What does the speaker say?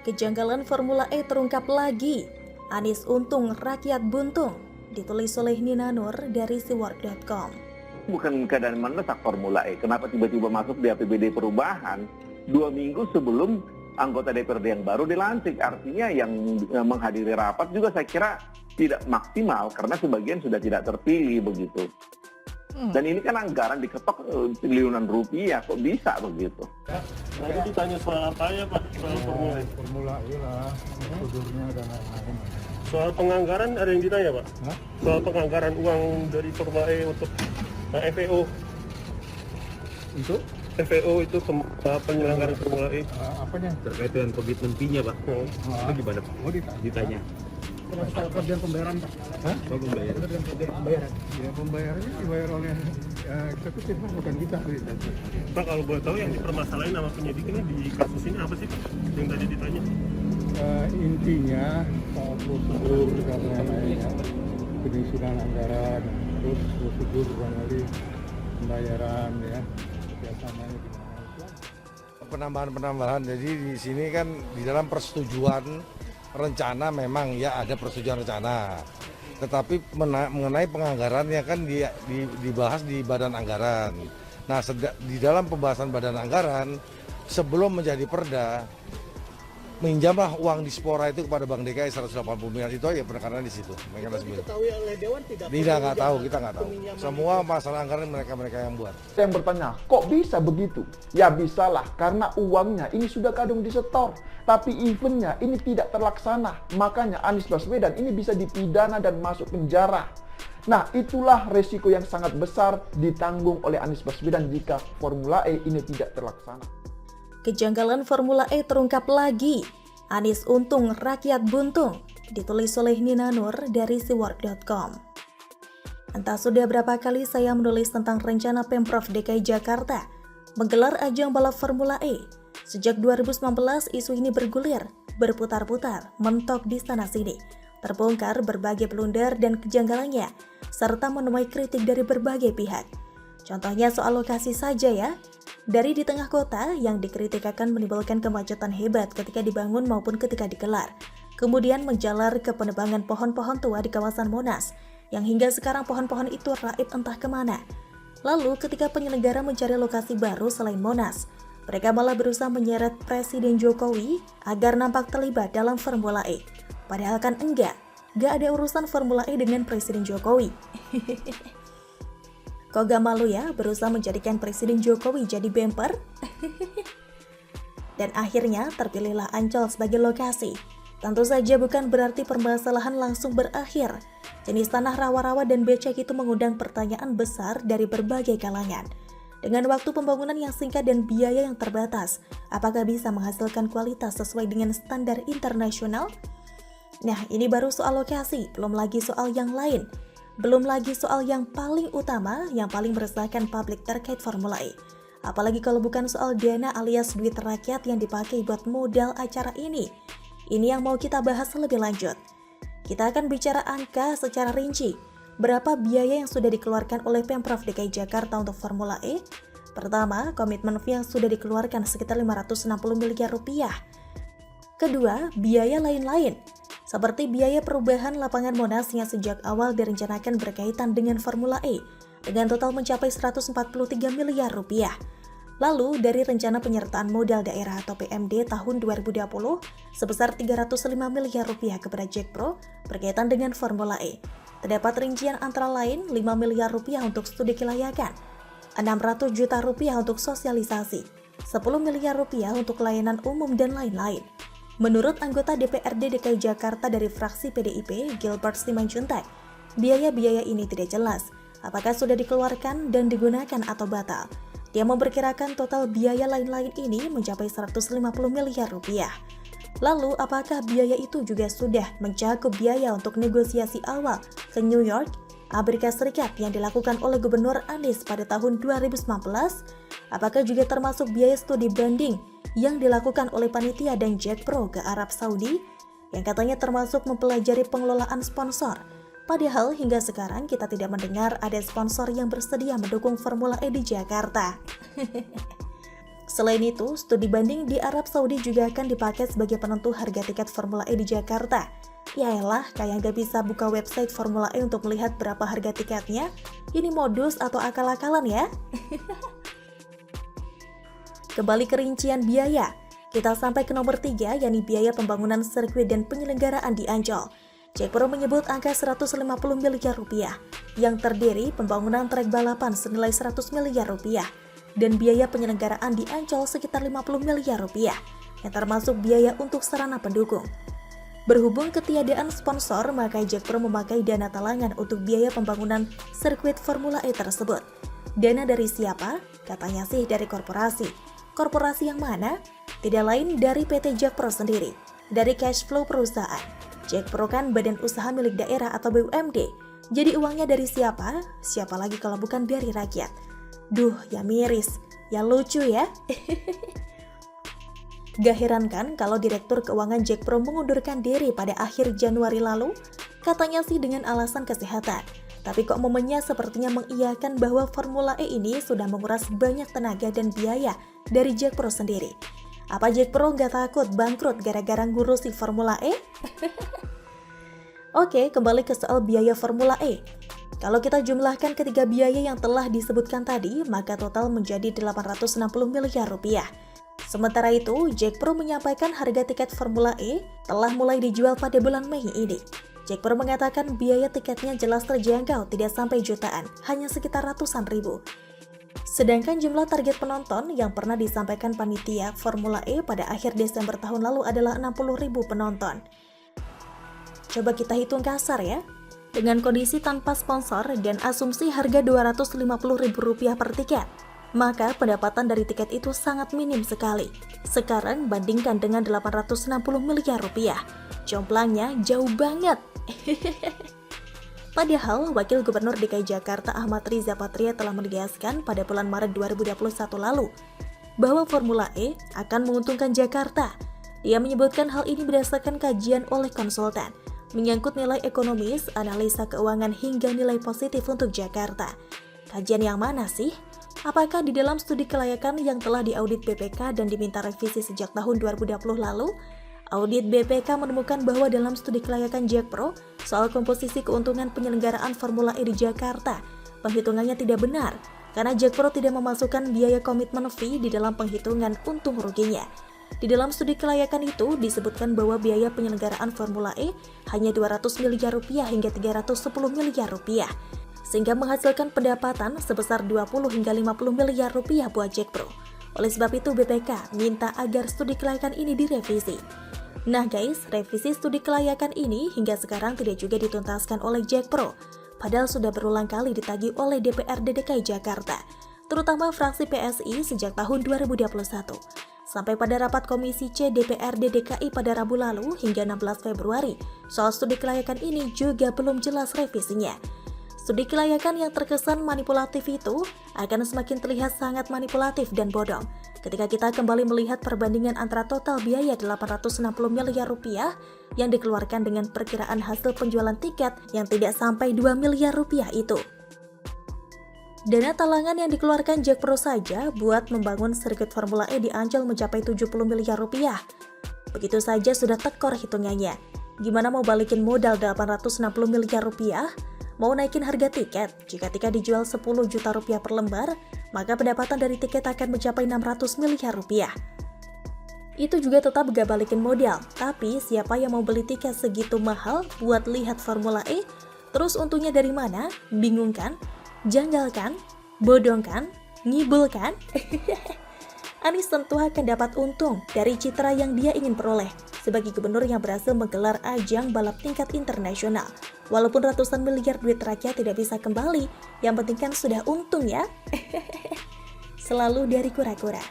Kejanggalan Formula E terungkap lagi. Anies untung, rakyat buntung. Ditulis oleh Nina Nur dari siword.com. Bukan keadaan mendesak Formula E. Kenapa tiba-tiba masuk di APBD perubahan 2 minggu sebelum anggota DPRD yang baru dilantik? Artinya yang menghadiri rapat juga saya kira tidak maksimal karena sebagian sudah tidak terpilih begitu. Dan ini kan anggaran diketok triliunan rupiah, kok bisa begitu? Tadi ditanya soal apa ya Pak? Soal Formula E. Formula E lah, prosedurnya dan lain-lain. Soal penganggaran ada yang ditanya Pak? Hah? Soal penganggaran uang dari Formula E untuk FAO. Untuk FAO itu penyelenggaraan Formula E. apanya? Terkait dengan komitmen fee-nya Pak, itu gimana Pak? Oh, ditanya. Ditanya. Soal kerjaan pembayaran, Pak. Hah? Soal pembayaran. Kerjaan pembayaran. Ya, pembayarannya dibayar oleh eksekutif, bukan kita. Pak kalau boleh tahu yang dipermasalahin sama penyidik ini di kasus ini apa sih Pak? Yang tadi ditanya? Intinya soal prosedur dan lain-lainnya, penyusunan anggaran, terus prosedur dari pembayaran ya, kerjasamanya gimana itu. Penambahan. Jadi di sini kan di dalam persetujuan rencana memang ya ada persetujuan rencana. Tetapi mengenai penganggarannya kan dibahas di badan anggaran. Nah, di dalam pembahasan badan anggaran sebelum menjadi perda minjamlah uang dispora itu kepada Bank DKI 180 miliar, itu aja penekanan di situ. Diketahui oleh Dewan tidak Nggak tahu, kita nggak tahu. Semua masalah anggaran mereka yang buat. Saya yang bertanya, kok bisa begitu? Ya bisalah, karena uangnya ini sudah kadung disetor, tapi eventnya ini tidak terlaksana. Makanya Anies Baswedan ini bisa dipidana dan masuk penjara. Nah, itulah resiko yang sangat besar ditanggung oleh Anies Baswedan jika Formula E ini tidak terlaksana. Kejanggalan Formula E terungkap lagi. Anies untung, rakyat buntung. Ditulis oleh Nina Nur dari siword.com. Entah sudah berapa kali saya menulis tentang rencana Pemprov DKI Jakarta menggelar ajang balap Formula E. Sejak 2019 isu ini bergulir, berputar-putar, mentok di sana-sini. Terbongkar berbagai blunder dan kejanggalannya, serta menuai kritik dari berbagai pihak. Contohnya soal lokasi saja ya. Dari di tengah kota yang dikritik akan menimbulkan kemacetan hebat ketika dibangun maupun ketika digelar. Kemudian menjalar ke penebangan pohon-pohon tua di kawasan Monas, yang hingga sekarang pohon-pohon itu raib entah kemana. Lalu ketika penyelenggara mencari lokasi baru selain Monas, mereka malah berusaha menyeret Presiden Jokowi agar nampak terlibat dalam Formula E. Padahal kan enggak ada urusan Formula E dengan Presiden Jokowi. Kok gak malu ya berusaha menjadikan Presiden Jokowi jadi bumper? Dan akhirnya terpilihlah Ancol sebagai lokasi. Tentu saja bukan berarti permasalahan langsung berakhir. Jenis tanah rawa-rawa dan becek itu mengundang pertanyaan besar dari berbagai kalangan. Dengan waktu pembangunan yang singkat dan biaya yang terbatas, apakah bisa menghasilkan kualitas sesuai dengan standar internasional? Nah, ini baru soal lokasi, belum lagi soal yang lain. Belum lagi soal yang paling utama, yang paling meresahkan publik terkait Formula E. Apalagi kalau bukan soal dana alias duit rakyat yang dipakai buat modal acara ini. Ini yang mau kita bahas lebih lanjut. Kita akan bicara angka secara rinci. Berapa biaya yang sudah dikeluarkan oleh Pemprov DKI Jakarta untuk Formula E? Pertama, komitmen fee yang sudah dikeluarkan sekitar 560 miliar rupiah. Kedua, biaya lain-lain. Seperti biaya perubahan lapangan Monas yang sejak awal direncanakan berkaitan dengan Formula E, dengan total mencapai 143 miliar rupiah. Lalu, dari rencana penyertaan modal daerah atau PMD tahun 2020, sebesar 305 miliar rupiah kepada Jack Pro berkaitan dengan Formula E. Terdapat rincian antara lain 5 miliar rupiah untuk studi kelayakan, 600 juta rupiah untuk sosialisasi, 10 miliar rupiah untuk layanan umum, dan lain-lain. Menurut anggota DPRD DKI Jakarta dari fraksi PDIP, Gilbert Simanjuntak, biaya-biaya ini tidak jelas apakah sudah dikeluarkan dan digunakan atau batal. Dia memperkirakan total biaya lain-lain ini mencapai 150 miliar rupiah. Lalu, apakah biaya itu juga sudah mencakup biaya untuk negosiasi awal ke New York, Amerika Serikat yang dilakukan oleh Gubernur Anies pada tahun 2019? Apakah juga termasuk biaya studi banding yang dilakukan oleh panitia dan Jack Pro ke Arab Saudi, yang katanya termasuk mempelajari pengelolaan sponsor? Padahal hingga sekarang kita tidak mendengar ada sponsor yang bersedia mendukung Formula E di Jakarta. Selain itu, studi banding di Arab Saudi juga akan dipakai sebagai penentu harga tiket Formula E di Jakarta. Yaelah, kayak nggak bisa buka website Formula E untuk melihat berapa harga tiketnya. Ini modus atau akal-akalan ya? Kembali ke rincian biaya. Kita sampai ke nomor 3, yakni biaya pembangunan sirkuit dan penyelenggaraan di Ancol. Jack Pro menyebut angka 150 miliar rupiah, yang terdiri pembangunan trek balapan senilai 100 miliar rupiah, dan biaya penyelenggaraan di Ancol sekitar 50 miliar rupiah, yang termasuk biaya untuk sarana pendukung. Berhubung ketiadaan sponsor, maka Jack Pro memakai dana talangan untuk biaya pembangunan sirkuit Formula E tersebut. Dana dari siapa? Katanya sih dari korporasi. Korporasi yang mana? Tidak lain dari PT Jack Pro sendiri, dari cash flow perusahaan. Jack Pro kan badan usaha milik daerah atau BUMD. Jadi uangnya dari siapa? Siapa lagi kalau bukan dari rakyat? Duh, ya miris. Ya lucu ya. Gak heran kan kalau Direktur Keuangan Jack Pro mengundurkan diri pada akhir Januari lalu? Katanya sih dengan alasan kesehatan. Tapi kok momennya sepertinya mengiyakan bahwa Formula E ini sudah menguras banyak tenaga dan biaya dari Jack Pro sendiri. Apa Jack Pro nggak takut bangkrut gara-gara ngurusi Formula E? Oke, kembali ke soal biaya Formula E. Kalau kita jumlahkan ketiga biaya yang telah disebutkan tadi, maka total menjadi 860 miliar rupiah. Sementara itu, Jack Pro menyampaikan harga tiket Formula E telah mulai dijual pada bulan Mei ini. Jack Pro mengatakan biaya tiketnya jelas terjangkau, tidak sampai jutaan, hanya sekitar ratusan ribu. Sedangkan jumlah target penonton yang pernah disampaikan panitia Formula E pada akhir Desember tahun lalu adalah 60.000 penonton. Coba kita hitung kasar ya. Dengan kondisi tanpa sponsor dan asumsi harga Rp250.000 per tiket, maka pendapatan dari tiket itu sangat minim sekali. Sekarang bandingkan dengan 860 miliar rupiah. Jomplangnya jauh banget. Padahal, Wakil Gubernur DKI Jakarta Ahmad Riza Patria telah menegaskan pada bulan Maret 2021 lalu bahwa Formula E akan menguntungkan Jakarta. Dia menyebutkan hal ini berdasarkan kajian oleh konsultan, menyangkut nilai ekonomis, analisa keuangan hingga nilai positif untuk Jakarta. Kajian yang mana sih? Apakah di dalam studi kelayakan yang telah diaudit BPK dan diminta revisi sejak tahun 2020 lalu? Audit BPK menemukan bahwa dalam studi kelayakan Jack Pro soal komposisi keuntungan penyelenggaraan Formula E di Jakarta, penghitungannya tidak benar karena Jack Pro tidak memasukkan biaya komitmen fee di dalam penghitungan untung ruginya. Di dalam studi kelayakan itu disebutkan bahwa biaya penyelenggaraan Formula E hanya 200 miliar rupiah hingga 310 miliar rupiah, sehingga menghasilkan pendapatan sebesar 20 hingga 50 miliar rupiah buat Jack Pro. Oleh sebab itu BPK minta agar studi kelayakan ini direvisi. Nah guys, revisi studi kelayakan ini hingga sekarang tidak juga dituntaskan oleh Jack Pro, padahal sudah berulang kali ditagih oleh DPRD DKI Jakarta, terutama fraksi PSI sejak tahun 2021. Sampai pada rapat Komisi C DPRD DKI pada Rabu lalu hingga 16 Februari, soal studi kelayakan ini juga belum jelas revisinya. Studi kelayakan yang terkesan manipulatif itu akan semakin terlihat sangat manipulatif dan bodong ketika kita kembali melihat perbandingan antara total biaya 860 miliar rupiah yang dikeluarkan dengan perkiraan hasil penjualan tiket yang tidak sampai 2 miliar rupiah itu. Dana talangan yang dikeluarkan Jack Pro saja buat membangun sirkuit Formula E di Ancol mencapai 70 miliar rupiah. Begitu saja sudah tekor hitungannya. Gimana mau balikin modal 860 miliar rupiah? Mau naikin harga tiket? Jika tiket dijual 10 juta rupiah per lembar, maka pendapatan dari tiket akan mencapai 600 miliar rupiah. Itu juga tetap gak balikin modal, tapi siapa yang mau beli tiket segitu mahal buat lihat Formula E? Terus untungnya dari mana? Bingung kan? Janggal kan? Bodong kan? Ngibul kan? Anies tentu akan dapat untung dari citra yang dia ingin peroleh sebagai gubernur yang berhasil menggelar ajang balap tingkat internasional. Walaupun ratusan miliar duit rakyat tidak bisa kembali, yang penting kan sudah untung ya. Selalu dari kura-kura.